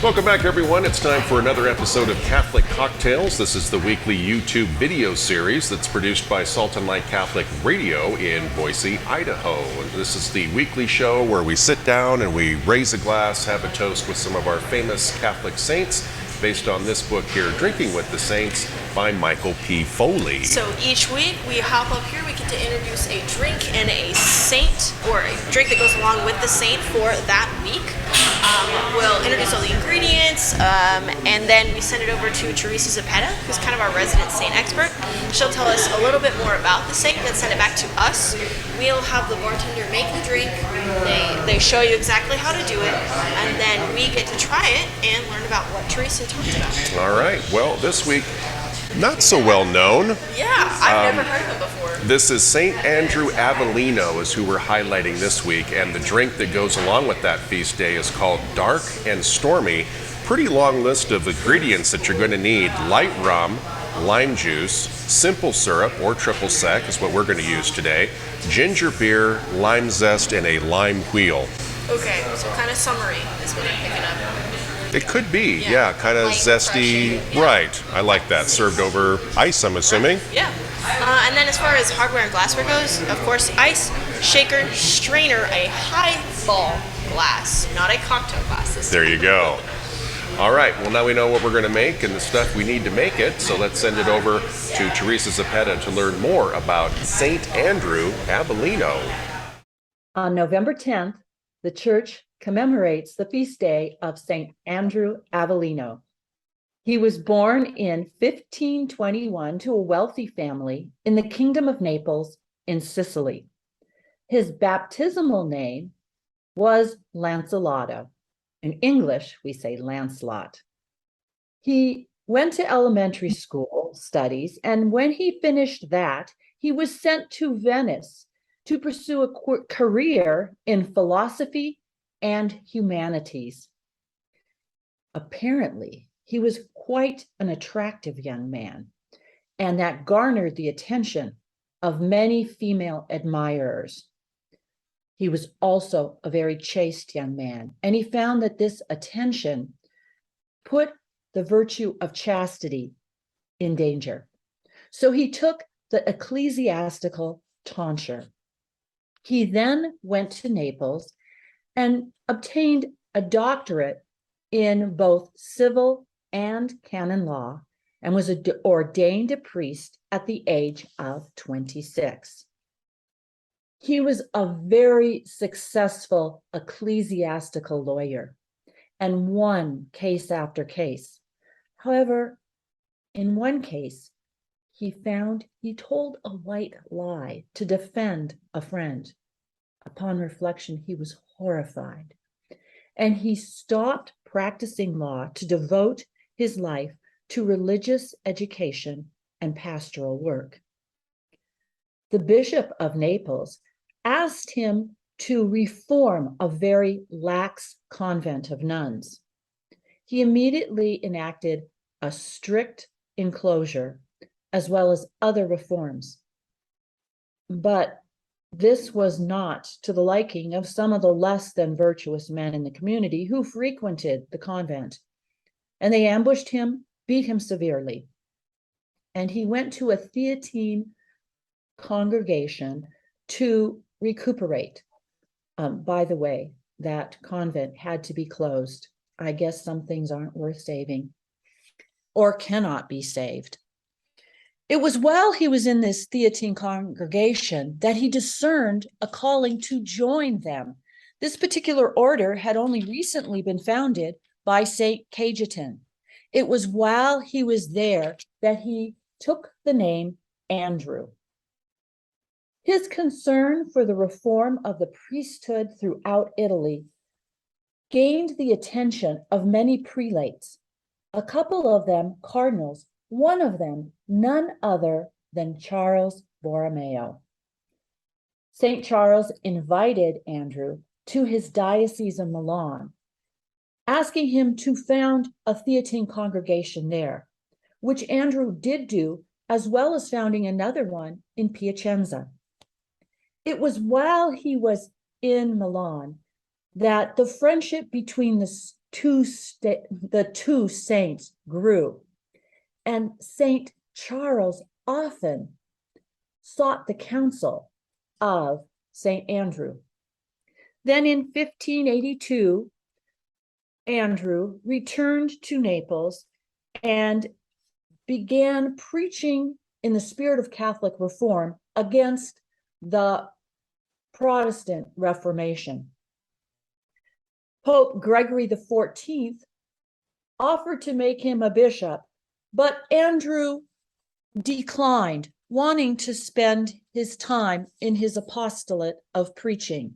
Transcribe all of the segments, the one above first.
Welcome back, everyone. It's time for another episode of Catholic Cocktails. This is the weekly YouTube video series that's produced by Salt and Light Catholic Radio in Boise, Idaho. And this is the weekly show where we sit down and we raise a glass, have a toast with some of our famous Catholic saints, based on this book here, Drinking with the Saints by Michael P. Foley. So each week we hop up here, we get to introduce a drink and a saint, or a drink that goes along with the saint for that week. We'll introduce all the ingredients, and then we send it over to Teresa Zapeta, who's kind of our resident saint expert. She'll tell us a little bit more about the saint and then send it back to us. We'll have the bartender make the drink. They show you exactly how to do it, and then we get to try it and learn about what Teresa talked about. All right. Well, this week, not so well known. Yeah, I've never heard of him before. This is St. Andrew Avellino is who we're highlighting this week, and the drink that goes along with that feast day is called Dark and Stormy. Pretty long list of ingredients that you're going to need. Light rum, lime juice, simple syrup or triple sec is what we're going to use today, ginger beer, lime zest, and a lime wheel. Okay, so kind of summery is what I'm picking up. It could be, yeah, kind of Light, zesty. refreshing. Yeah. Right, I like that. Served over ice, I'm assuming. Yeah. And then as far as hardware and glassware goes, of course, ice, shaker, strainer, a highball glass, not a cocktail glass. There you go. All right, well, now we know what we're going to make and the stuff we need to make it, so let's send it over to Teresa Zapeta to learn more about St. Andrew Avellino. On November 10th, the church commemorates the feast day of St. Andrew Avellino. He was born in 1521 to a wealthy family in the Kingdom of Naples in Sicily. His baptismal name was Lanceloto. In English, we say Lancelot. He went to elementary school studies, and when he finished that, he was sent to Venice to pursue a career in philosophy and humanities. Apparently, he was quite an attractive young man, and that garnered the attention of many female admirers. He was also a very chaste young man, and he found that this attention put the virtue of chastity in danger. So he took the ecclesiastical tonsure. He then went to Naples and obtained a doctorate in both civil and canon law, and was ordained a priest at the age of 26. He was a very successful ecclesiastical lawyer and won case after case. However, in one case, he told a white lie to defend a friend. Upon reflection, he was horrified, and he stopped practicing law to devote his life to religious education and pastoral work. The Bishop of Naples asked him to reform a very lax convent of nuns. He immediately enacted a strict enclosure as well as other reforms. But this was not to the liking of some of the less than virtuous men in the community who frequented the convent, and they ambushed him, beat him severely. And he went to a Theatine congregation to recuperate. By the way, that convent had to be closed. I guess some things aren't worth saving or cannot be saved. It was while he was in this Theatine congregation that he discerned a calling to join them. This particular order had only recently been founded by Saint Cajetan. It was while he was there that he took the name Andrew. His concern for the reform of the priesthood throughout Italy gained the attention of many prelates, a couple of them cardinals, one of them none other than Charles Borromeo. St. Charles invited Andrew to his diocese of Milan, asking him to found a Theatine congregation there, which Andrew did do, as well as founding another one in Piacenza. It was while he was in Milan that the friendship between the the two saints grew, and Saint Charles often sought the counsel of Saint Andrew. Then in 1582, Andrew returned to Naples and began preaching in the spirit of Catholic reform against the Protestant Reformation. Pope Gregory XIV offered to make him a bishop, but Andrew declined, wanting to spend his time in his apostolate of preaching.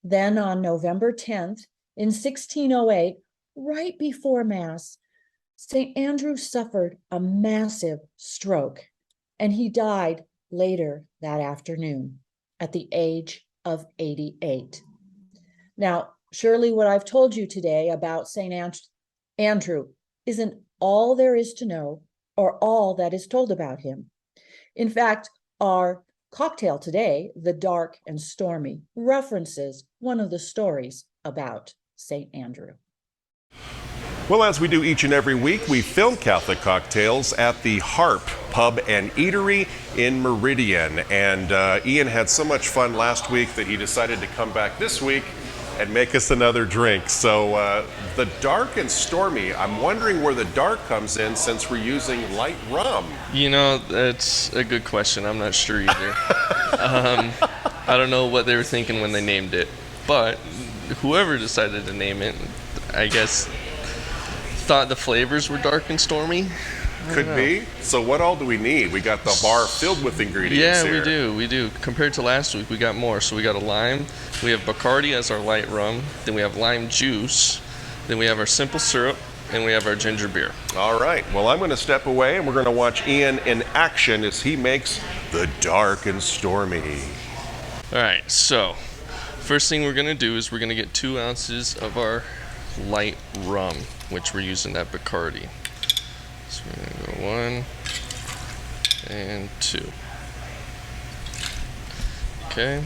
Then on November 10th, in 1608, right before Mass, St. Andrew suffered a massive stroke, and he died later that afternoon at the age of 88. Now, surely what I've told you today about St. Andrew isn't all there is to know or all that is told about him. In fact, our cocktail today, the Dark and Stormy, references one of the stories about St. Andrew. Well, as we do each and every week, we film Catholic Cocktails at the Harp Pub and Eatery in Meridian. And Ian had so much fun last week that he decided to come back this week and make us another drink. So the Dark and Stormy, I'm wondering where the dark comes in since we're using light rum. You know, that's a good question. I'm not sure either. I don't know what they were thinking when they named it, but whoever decided to name it, I guess, thought the flavors were dark and stormy. Could be. So what all do we need? We got the bar filled with ingredients here. Yeah, we do. Compared to last week, we got more. So we got a lime, we have Bacardi as our light rum, then we have lime juice, then we have our simple syrup, and we have our ginger beer. All right. Well, I'm going to step away, and we're going to watch Ian in action as he makes the Dark and Stormy. All right, so first thing we're going to do is we're going to get 2 ounces of our light rum, which we're using that Bacardi. So we're going to go 1 and 2. Okay.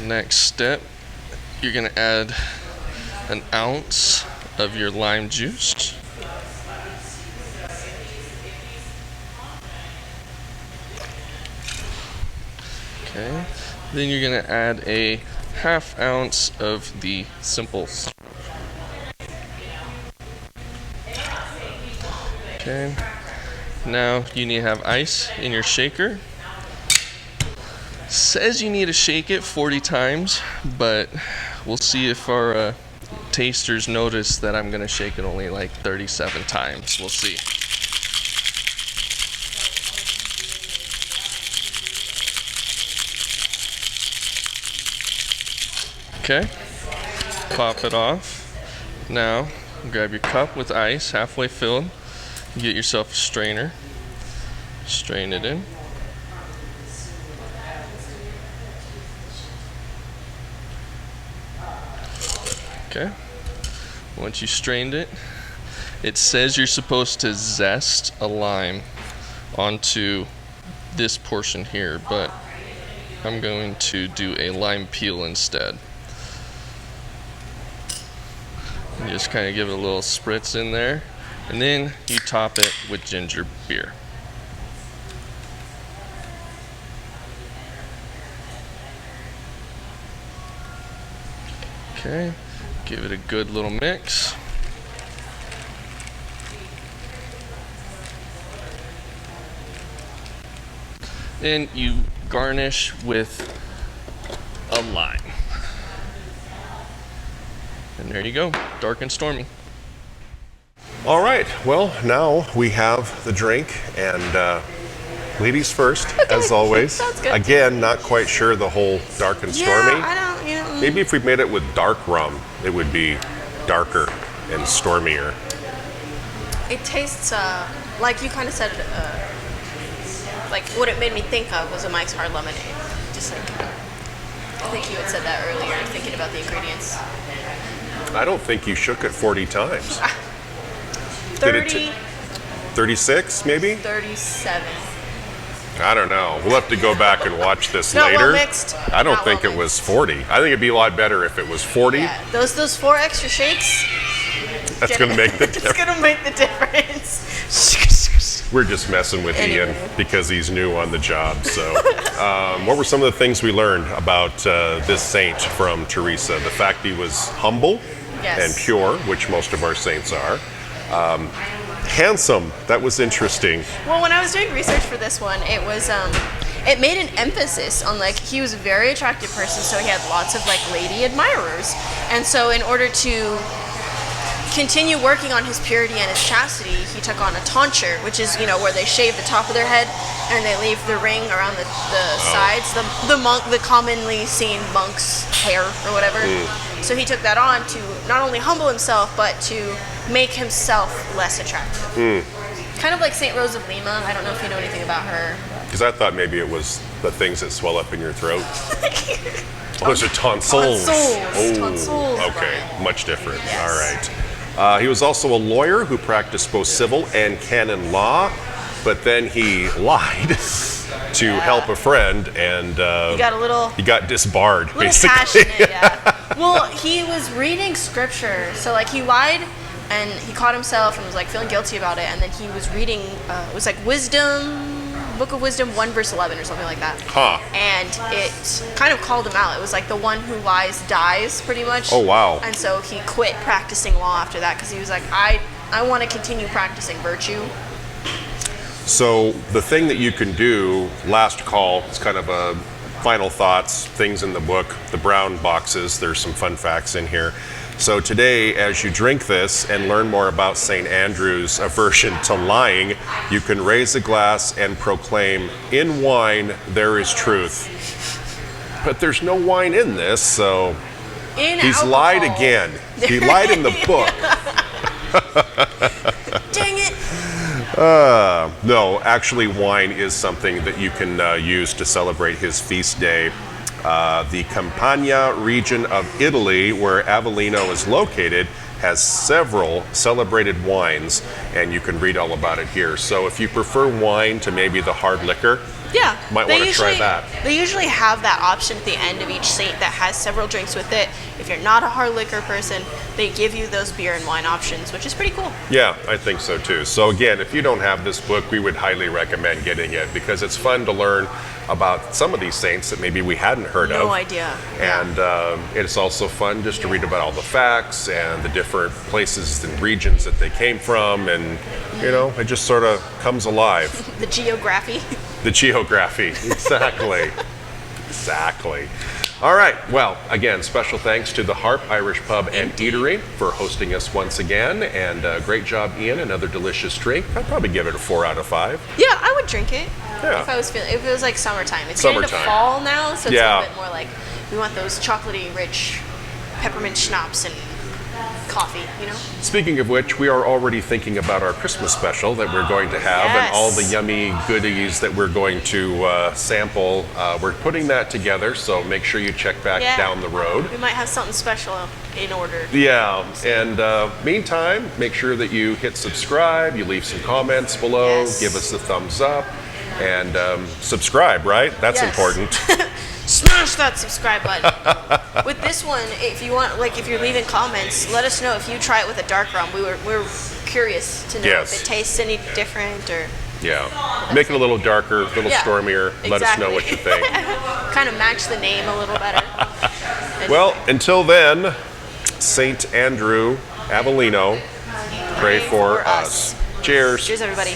Next step, you're going to add an ounce of your lime juice. Okay. Then you're going to add a ½ ounce of the simple syrup. Okay. Now you need to have ice in your shaker. Says you need to shake it 40 times, but we'll see if our tasters notice that I'm going to shake it only like 37 times. We'll see. Okay, pop it off. Now, grab your cup with ice halfway filled. Get yourself a strainer. Strain it in. Okay. Once you strained it, it says you're supposed to zest a lime onto this portion here, but I'm going to do a lime peel instead. And just kind of give it a little spritz in there, and then you top it with ginger beer. Okay, give it a good little mix. Then you garnish with a lime. And there you go, Dark and Stormy. All right. Well, now we have the drink, and ladies first, as always. Sounds good. Again, not quite sure the whole Dark and Stormy. Maybe if we made it with dark rum, it would be darker and stormier. It tastes like you kind of said. Like what it made me think of was a Mike's Hard Lemonade. Just like I think you had said that earlier, thinking about the ingredients. I don't think you shook it 40 times. 30, 36 maybe? 37. I don't know. We'll have to go back and watch this Not later. well mixed. I don't Not think well it was 40. I think it'd be a lot better if it was 40. Yeah, those 4 extra shakes. That's going to make the It's difference. gonna make the difference. We're just messing with Anyway. Ian because he's new on the job. So, what were some of the things we learned about this saint from Teresa? The fact he was humble Yes. and pure, which most of our saints are. Handsome. That was interesting. Well, when I was doing research for this one, it was it made an emphasis on like he was a very attractive person, so he had lots of like lady admirers, and so in order to continue working on his purity and his chastity, he took on a tonsure, which is where they shave the top of their head and they leave the ring around the sides, the commonly seen monk's hair or whatever. So he took that on to not only humble himself but to make himself less attractive. Kind of like Saint Rose of Lima. I don't know if you know anything about her. Because I thought maybe it was the things that swell up in your throat. Oh, those are tonsils. Tonsils, Okay, Brian. much different. Yes. All right. He was also a lawyer who practiced both civil and canon law, but then he lied to help a friend, and He got a little he got disbarred, little basically. passionate, yeah. Well, he was reading scripture, so like he lied and he caught himself and was like feeling guilty about it, and then he was reading it was like Book of Wisdom 1 verse 11 or something like that. Huh. And it kind of called him out. It was like the one who lies dies, pretty much. Oh, wow. And so he quit practicing law after that because he was like, I want to continue practicing virtue. So the thing that you can do, last call, it's kind of a final thoughts, things in the book, the brown boxes, there's some fun facts in here. So today, as you drink this and learn more about St. Andrew's aversion to lying, you can raise a glass and proclaim, "In wine there is truth." But there's no wine in this, so he's lied again. He lied in the book. Dang it. No, actually wine is something that you can use to celebrate his feast day. The Campania region of Italy, where Avellino is located, has several celebrated wines, and you can read all about it here. So if you prefer wine to maybe the hard liquor, Yeah. might want to try that. They usually have that option at the end of each saint that has several drinks with it. If you're not a hard liquor person, they give you those beer and wine options, which is pretty cool. Yeah, I think so too. So again, if you don't have this book, we would highly recommend getting it because it's fun to learn about some of these saints that maybe we hadn't heard of. No idea. And it's also fun just to read about all the facts and the different places and regions that they came from, and it just sort of comes alive. The geography. The geography, exactly. Exactly. All right, well, again, special thanks to the Harp Irish Pub and Eatery for hosting us once again, and great job, Ian, another delicious drink. I'd probably give it a 4 out of 5. Yeah, I would drink it. Yeah. If it was like summertime. It's getting Summertime. to fall now, so it's Yeah. a little bit more like we want those chocolatey rich peppermint schnapps and coffee, Speaking of which, we are already thinking about our Christmas special that we're going to have and all the yummy goodies that we're going to sample. We're putting that together, so make sure you check back Yeah. down the road. We might have something special in order. Yeah, and meantime, make sure that you hit subscribe, you leave some comments below, Yes. give us a thumbs up, and subscribe, right? That's Yes. important. Smash that subscribe button. With this one, if you want, if you're leaving comments, let us know if you try it with a dark rum. We're curious to know Yes. if it tastes any different or Yeah, make it a little darker, a little Yeah, stormier. Let us know what you think. kind of match the name a little better. Well, until then, St. Andrew, Avellino, pray for us. Cheers. Cheers, everybody.